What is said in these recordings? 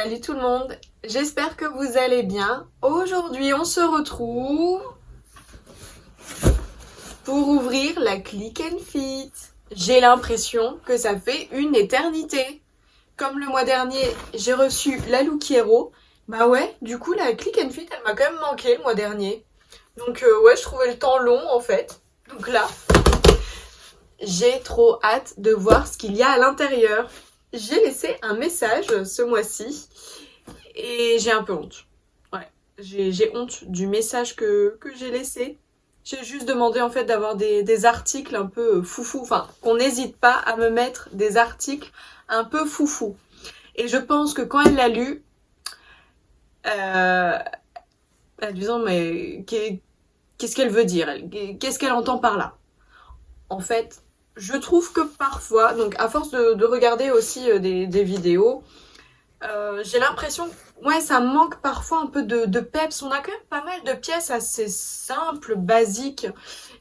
Salut tout le monde, j'espère que vous allez bien. Aujourd'hui, on se retrouve pour ouvrir la Click and Fit. J'ai l'impression que ça fait une éternité. Comme le mois dernier, j'ai reçu la Luquiero. Bah ouais, du coup, la Click and Fit, elle m'a quand même manqué le mois dernier. Donc ouais, je trouvais le temps long en fait. Donc là, j'ai trop hâte de voir ce qu'il y a à l'intérieur. J'ai laissé un message ce mois-ci et j'ai un peu honte. Ouais, j'ai honte du message que j'ai laissé. J'ai juste demandé en fait d'avoir des articles un peu foufou, enfin qu'on n'hésite pas à me mettre des articles un peu foufou. Et je pense que quand elle l'a lu, elle a disant mais qu'est-ce qu'elle veut dire, qu'est-ce qu'elle entend par là? En fait, je trouve que parfois, donc à force de regarder aussi des vidéos, j'ai l'impression que ouais, ça manque parfois un peu de peps. On a quand même pas mal de pièces assez simples, basiques.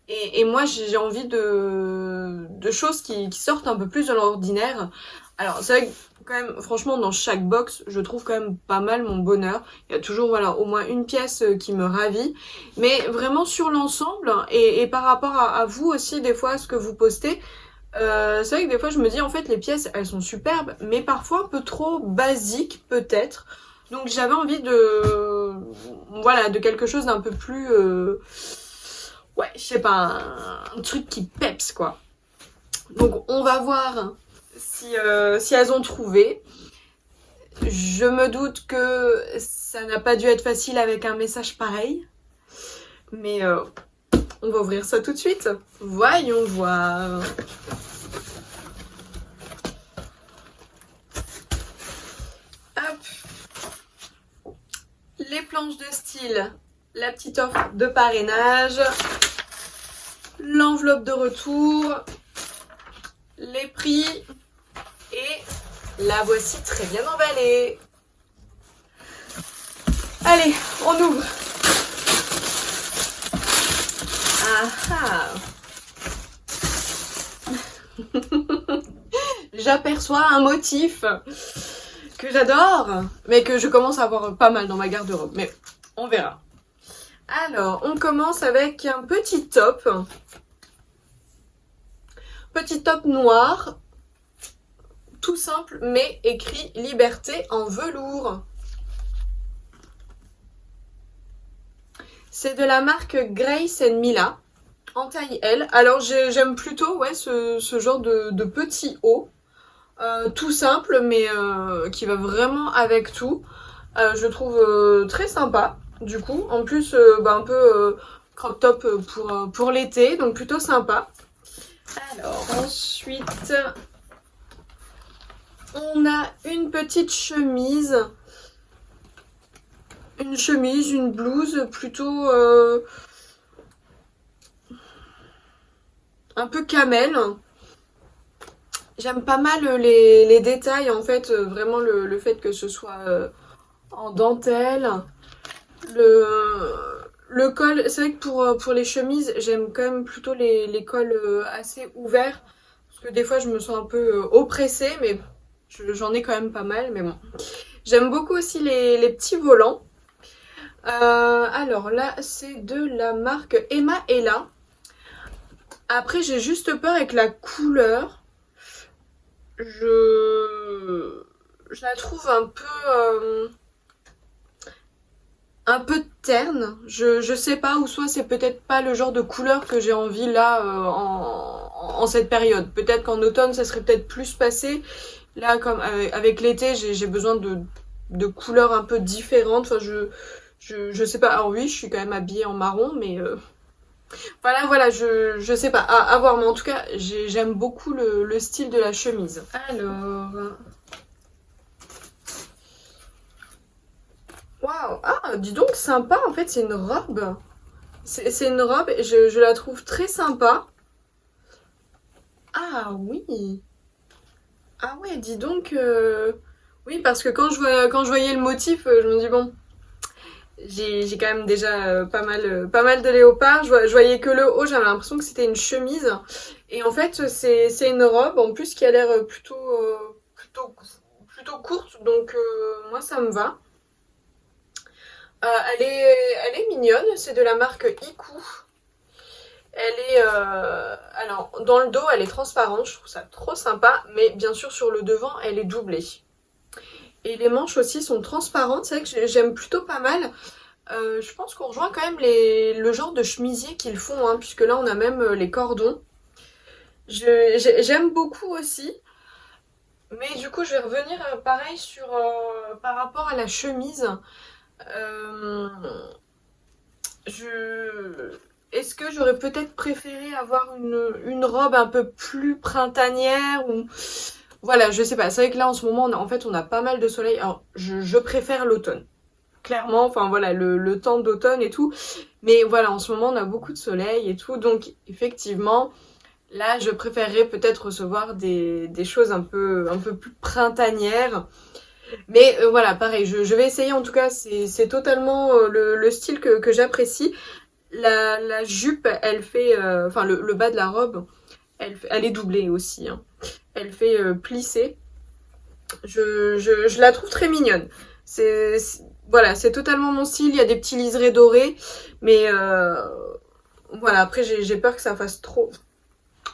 Et moi, j'ai envie de choses qui sortent un peu plus de l'ordinaire. Alors, c'est vrai que quand même, franchement, dans chaque box, je trouve quand même pas mal mon bonheur. Il y a toujours, voilà, au moins une pièce qui me ravit. Mais vraiment sur l'ensemble, et par rapport à vous aussi, des fois, ce que vous postez, c'est vrai que des fois je me dis en fait les pièces elles sont superbes mais parfois un peu trop basiques peut-être. Donc j'avais envie de voilà de quelque chose d'un peu plus ouais je sais pas un truc qui peps quoi. Donc on va voir si elles ont trouvé. Je me doute que ça n'a pas dû être facile avec un message pareil. Mais on va ouvrir ça tout de suite. Voyons voir. Hop. Les planches de style, la petite offre de parrainage, l'enveloppe de retour, les prix et la voici très bien emballée. Allez, on ouvre. Ah ah. J'aperçois un motif que j'adore, mais que je commence à avoir pas mal dans ma garde-robe, mais on verra. Alors, on commence avec un petit top. Petit top noir, tout simple, mais écrit Liberté en velours. C'est de la marque Grace Mila, en taille L. Alors, j'aime plutôt ouais, ce genre de petit haut. Tout simple mais qui va vraiment avec tout. Je trouve très sympa du coup. En plus un peu crop top pour l'été, donc plutôt sympa. Alors ensuite on a une petite chemise. Une blouse plutôt un peu camel. J'aime pas mal les détails en fait, vraiment le fait que ce soit en dentelle. Le col, c'est vrai que pour les chemises, j'aime quand même plutôt les cols assez ouverts. Parce que des fois je me sens un peu oppressée, mais j'en ai quand même pas mal, mais bon. J'aime beaucoup aussi les petits volants. Alors là, c'est de la marque Emma Ella. Après, j'ai juste peur avec la couleur. Je la trouve un peu terne. Je sais pas, ou soit c'est peut-être pas le genre de couleur que j'ai envie là en cette période. Peut-être qu'en automne ça serait peut-être plus passé. Là, comme avec l'été, j'ai besoin de couleurs un peu différentes. Enfin, je sais pas. Alors oui, je suis quand même habillée en marron, mais voilà, je sais pas, à voir, mais en tout cas, j'aime beaucoup le style de la chemise. Alors... Waouh, ah, dis donc, sympa, en fait, c'est une robe. C'est une robe, et je la trouve très sympa. Ah oui, ah ouais, dis donc... Oui, parce que quand je voyais le motif, je me dis, bon, j'ai quand même déjà pas mal de léopards. Je voyais que le haut, j'avais l'impression que c'était une chemise. Et en fait, c'est une robe en plus qui a l'air plutôt plutôt courte, donc moi ça me va. Euh, elle est, elle est mignonne, c'est de la marque Iku. Elle est, alors dans le dos elle est transparente, je trouve ça trop sympa, mais bien sûr sur le devant elle est doublée. Et les manches aussi sont transparentes, c'est vrai que j'aime plutôt pas mal. Je pense qu'on rejoint quand même le genre de chemisier qu'ils font, hein, puisque là on a même les cordons. J'aime beaucoup aussi, mais du coup je vais revenir pareil sur par rapport à la chemise. Euh, je... Est-ce que j'aurais peut-être préféré avoir une robe un peu plus printanière ou... Voilà, je sais pas. C'est vrai que là en ce moment on a pas mal de soleil. Alors je préfère l'automne. Clairement, enfin voilà, le temps d'automne et tout. Mais voilà, en ce moment on a beaucoup de soleil et tout. Donc effectivement, là je préférerais peut-être recevoir des choses un peu plus printanières. Mais voilà, pareil, je vais essayer en tout cas, c'est totalement le style que j'apprécie. La jupe, elle fait, enfin le bas de la robe, elle est doublée aussi, hein. Elle fait plisser. Je la trouve très mignonne. Voilà, c'est totalement mon style. Il y a des petits liserés dorés, mais voilà. Après, j'ai peur que ça fasse trop.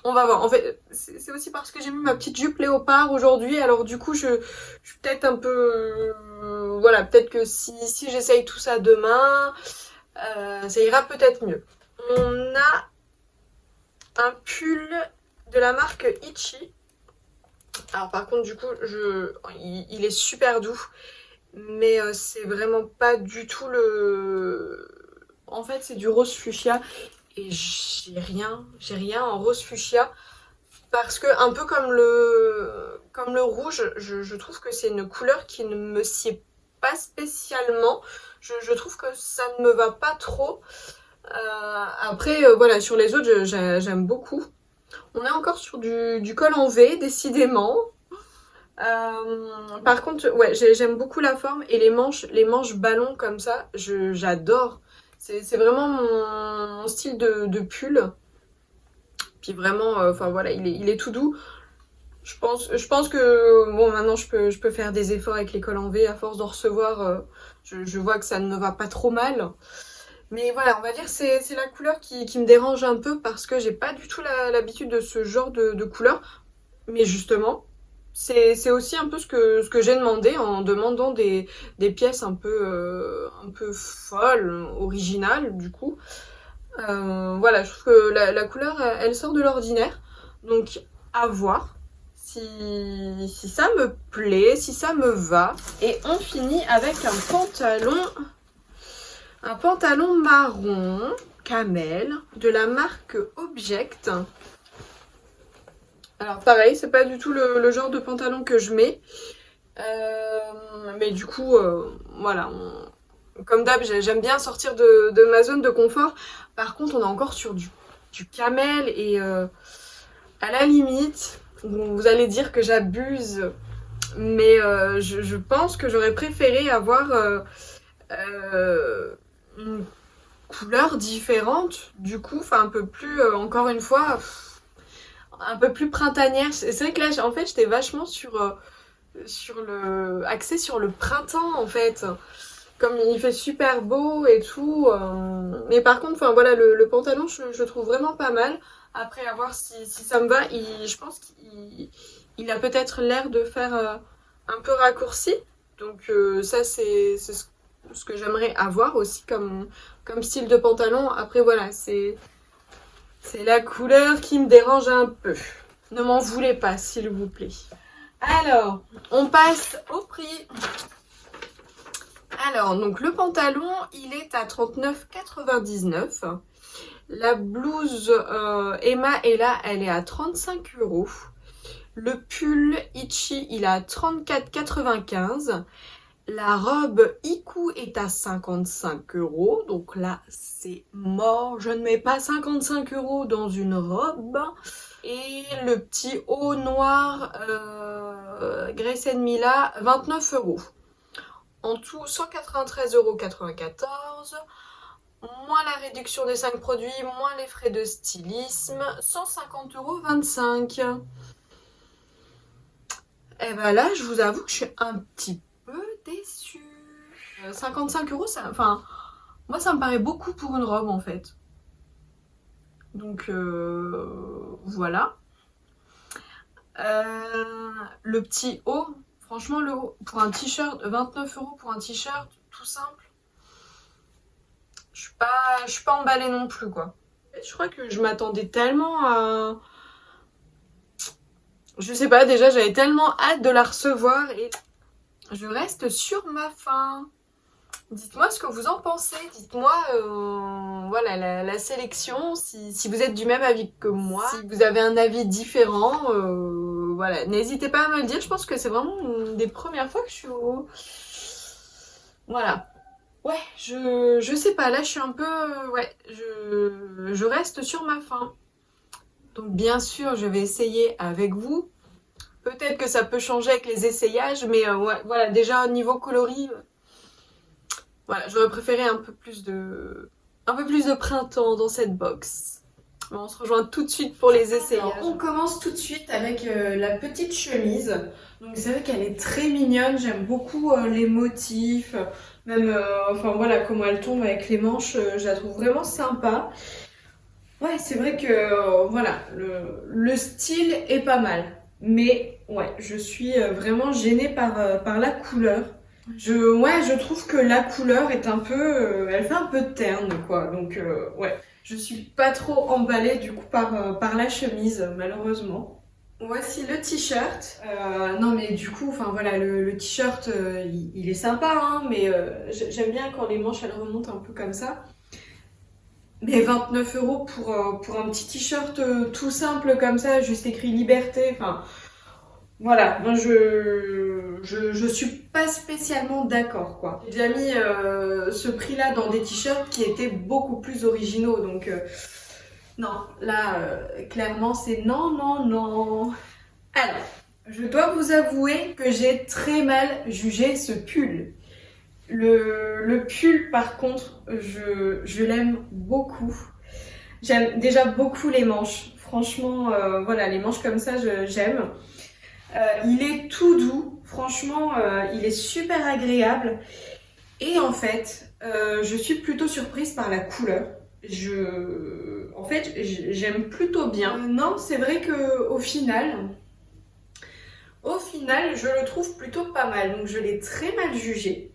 On va voir. En fait, c'est aussi parce que j'ai mis ma petite jupe léopard aujourd'hui. Alors du coup, je suis peut-être un peu, voilà, peut-être que si j'essaye tout ça demain, ça ira peut-être mieux. On a un pull de la marque Itchy. Alors par contre, du coup, il est super doux. Mais c'est vraiment pas du tout le... En fait, c'est du rose fuchsia et j'ai rien en rose fuchsia parce que un peu comme le rouge, je trouve que c'est une couleur qui ne me sied pas spécialement. Je trouve que ça ne me va pas trop. Après, voilà, sur les autres, j'aime beaucoup. On est encore sur du col en V, décidément. Par contre, ouais, j'aime beaucoup la forme et les manches ballon comme ça, j'adore. C'est vraiment mon style de pull. Puis vraiment, enfin voilà, il est tout doux. Je pense que bon, maintenant je peux faire des efforts avec les cols en V à force d'en recevoir. Je vois que ça ne me va pas trop mal. Mais voilà, on va dire que c'est la couleur qui me dérange un peu parce que j'ai pas du tout l'habitude de ce genre de couleur. Mais justement, c'est aussi un peu ce que j'ai demandé en demandant des pièces un peu folles, originales du coup. Voilà, je trouve que la couleur, elle sort de l'ordinaire. Donc, à voir si ça me plaît, si ça me va. Et on finit avec un pantalon marron, camel, de la marque Object. Alors pareil, c'est pas du tout le genre de pantalon que je mets. Mais du coup, voilà. Comme d'hab, j'aime bien sortir de ma zone de confort. Par contre, on est encore sur du camel et à la limite, vous allez dire que j'abuse. Mais je pense que j'aurais préféré avoir une couleur différente. Du coup, enfin un peu plus, encore une fois, un peu plus printanière. C'est vrai que là, en fait, j'étais vachement sur axée sur le printemps, en fait. Comme il fait super beau et tout. Mais par contre, enfin voilà, le pantalon, je le trouve vraiment pas mal. Après, à voir si ça me va. Je pense qu'il a peut-être l'air de faire un peu raccourci. Donc ça, c'est ce que j'aimerais avoir aussi comme style de pantalon. Après, voilà, c'est la couleur qui me dérange un peu. Ne m'en voulez pas, s'il vous plaît. Alors, on passe au prix. Alors, donc le pantalon, il est à 39,99. La blouse Emma est là, elle est à 35 euros. Le pull Itchy, il est à 34,95. La robe Iku est à 55 euros. Donc là, c'est mort. Je ne mets pas 55 euros dans une robe. Et le petit haut noir Grace Mila, 29 euros. En tout, 193,94 €, moins la réduction des 5 produits, moins les frais de stylisme, 150,25 €. Et ben là, je vous avoue que je suis un petit peu déçue. 55 euros, ça, enfin, moi ça me paraît beaucoup pour une robe en fait. Donc voilà. Le petit haut, franchement le haut, pour un t-shirt, 29 euros pour un t-shirt tout simple, je suis pas emballée non plus quoi. Je crois que je m'attendais tellement à... Je sais pas, déjà j'avais tellement hâte de la recevoir et je reste sur ma faim. Dites-moi ce que vous en pensez, dites-moi voilà, la sélection, si vous êtes du même avis que moi, si vous avez un avis différent, voilà, n'hésitez pas à me le dire, je pense que c'est vraiment une des premières fois que je suis au... Voilà. Ouais, je sais pas, là je suis un peu... ouais, je reste sur ma faim. Donc bien sûr, je vais essayer avec vous. Peut-être que ça peut changer avec les essayages, mais ouais, voilà, déjà au niveau coloris... Voilà, j'aurais préféré un peu plus de printemps dans cette box. Bon, on se rejoint tout de suite pour les essayages. Alors, on commence tout de suite avec la petite chemise. Donc c'est vrai qu'elle est très mignonne, j'aime beaucoup les motifs, même enfin voilà comment elle tombe avec les manches, je la trouve vraiment sympa. Ouais, c'est vrai que voilà, le style est pas mal. Mais ouais, je suis vraiment gênée par la couleur. Ouais, je trouve que la couleur est un peu... elle fait un peu terne, quoi. Donc, ouais, je suis pas trop emballée, du coup, par la chemise, malheureusement. Voici le t-shirt. Non, mais du coup, enfin, voilà, le t-shirt, il est sympa, hein, mais j'aime bien quand les manches, elles remontent un peu comme ça. Mais 29 euros pour un petit t-shirt tout simple comme ça, juste écrit liberté, enfin... Voilà, moi je suis pas spécialement d'accord quoi. J'ai déjà mis ce prix-là dans des t-shirts qui étaient beaucoup plus originaux, donc non, là clairement c'est non, non, non. Alors, je dois vous avouer que j'ai très mal jugé ce pull. Le pull par contre, je l'aime beaucoup. J'aime déjà beaucoup les manches. Franchement, voilà, les manches comme ça, j'aime. Il est tout doux, franchement, il est super agréable. Et en fait, je suis plutôt surprise par la couleur. En fait, j'aime plutôt bien. Non, c'est vrai que au final, je le trouve plutôt pas mal. Donc, je l'ai très mal jugé.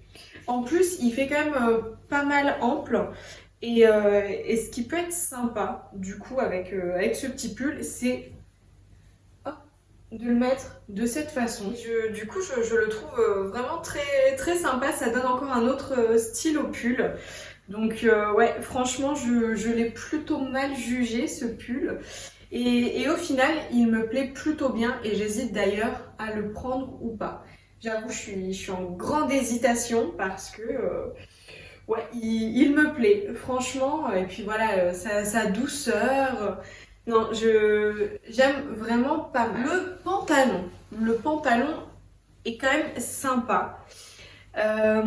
En plus, il fait quand même pas mal ample. Et ce qui peut être sympa, du coup, avec ce petit pull, c'est de le mettre de cette façon. Du coup, je le trouve vraiment très, très sympa. Ça donne encore un autre style au pull. Donc ouais, franchement, je l'ai plutôt mal jugé, ce pull. Et au final, il me plaît plutôt bien et j'hésite d'ailleurs à le prendre ou pas. J'avoue, je suis en grande hésitation parce que ouais, il me plaît, franchement. Et puis voilà, sa douceur... Non, j'aime vraiment pas mal. Le pantalon est quand même sympa. Euh,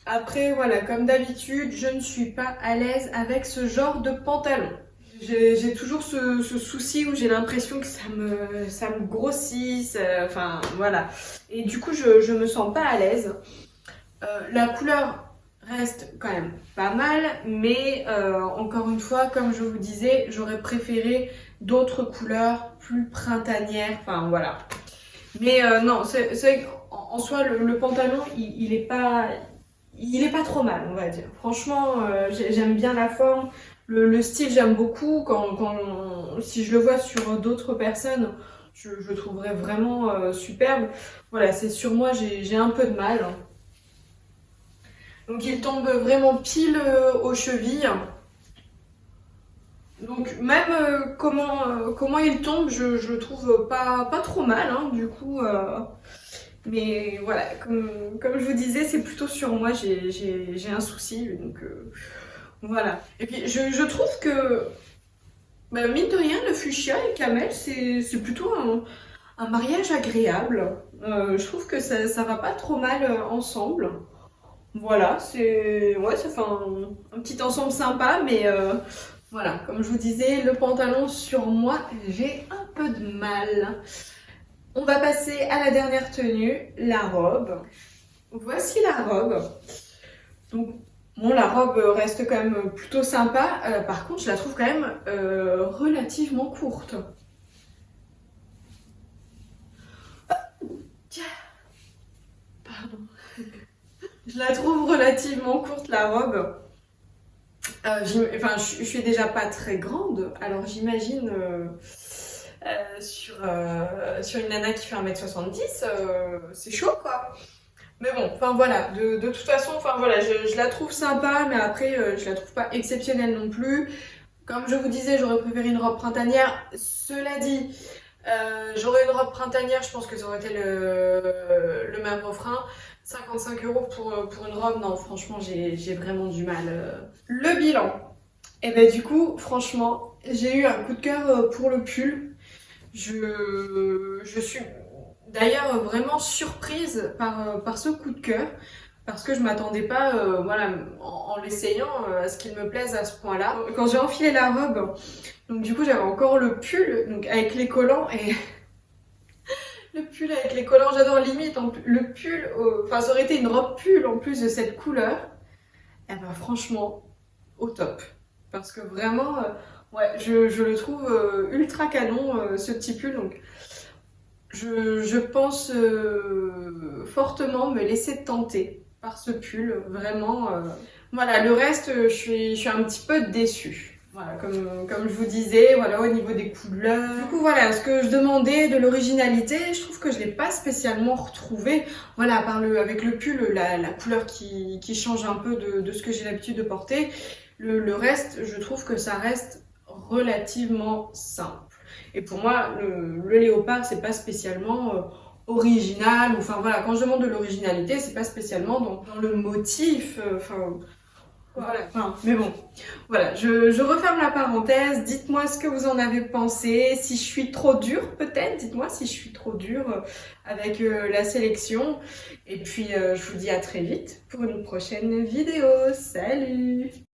Après, voilà, comme d'habitude, je ne suis pas à l'aise avec ce genre de pantalon. J'ai toujours ce souci où j'ai l'impression que ça me grossit, enfin voilà. Et du coup, je me sens pas à l'aise. La couleur reste quand même pas mal, mais encore une fois, comme je vous disais, j'aurais préféré d'autres couleurs plus printanières, enfin voilà. Mais non, c'est vrai qu'en soi, le pantalon, il est pas trop mal, on va dire. Franchement, j'aime bien la forme, le style, j'aime beaucoup. Si je le vois sur d'autres personnes, je le trouverais vraiment superbe. Voilà, c'est sur moi, j'ai un peu de mal. Donc il tombe vraiment pile aux chevilles. Donc même comment il tombe, je le trouve pas trop mal, hein, du coup. Mais voilà, comme je vous disais, c'est plutôt sur moi, j'ai un souci, donc voilà. Et puis je trouve que, bah, mine de rien, le fuchsia et camel, c'est plutôt un mariage agréable. Je trouve que ça va pas trop mal ensemble. Voilà, ouais, ça fait un petit ensemble sympa, mais voilà, comme je vous disais, le pantalon sur moi, j'ai un peu de mal. On va passer à la dernière tenue, la robe. Voici la robe. Donc, bon, la robe reste quand même plutôt sympa. Par contre, je la trouve quand même relativement courte. Pardon. Je la trouve relativement courte, la robe. Enfin, je suis déjà pas très grande, alors j'imagine sur une nana qui fait 1m70, c'est chaud quoi. Mais bon, enfin voilà, de toute façon, enfin voilà, je la trouve sympa, mais après, je la trouve pas exceptionnelle non plus. Comme je vous disais, j'aurais préféré une robe printanière. Cela dit, j'aurais une robe printanière, je pense que ça aurait été le même refrain. 55 € pour une robe, non, franchement, j'ai vraiment du mal. Le bilan. Et ben du coup, franchement, j'ai eu un coup de cœur pour le pull. Je suis d'ailleurs vraiment surprise par ce coup de cœur parce que je m'attendais pas, voilà, en l'essayant, à ce qu'il me plaise à ce point-là. Quand j'ai enfilé la robe, donc du coup j'avais encore le pull, donc avec les collants et le pull avec les collants, j'adore limite. Le pull, enfin ça aurait été une robe pull en plus de cette couleur. Et ben franchement, au top. Parce que vraiment, ouais, je le trouve ultra canon ce petit pull. Donc je pense fortement me laisser tenter par ce pull, vraiment. Voilà, le reste, je suis un petit peu déçue. Voilà, comme je vous disais, voilà, au niveau des couleurs. Du coup, voilà, ce que je demandais de l'originalité, je trouve que je l'ai pas spécialement retrouvé. Voilà, avec le pull, la couleur qui change un peu de ce que j'ai l'habitude de porter. Le reste, je trouve que ça reste relativement simple. Et pour moi, le léopard, c'est pas spécialement original. Enfin voilà, quand je demande de l'originalité, c'est pas spécialement dans le motif. Enfin, voilà. Enfin, mais bon, voilà, je referme la parenthèse. Dites-moi ce que vous en avez pensé. Si je suis trop dure, peut-être. Dites-moi si je suis trop dure avec la sélection. Et puis, je vous dis à très vite pour une prochaine vidéo. Salut!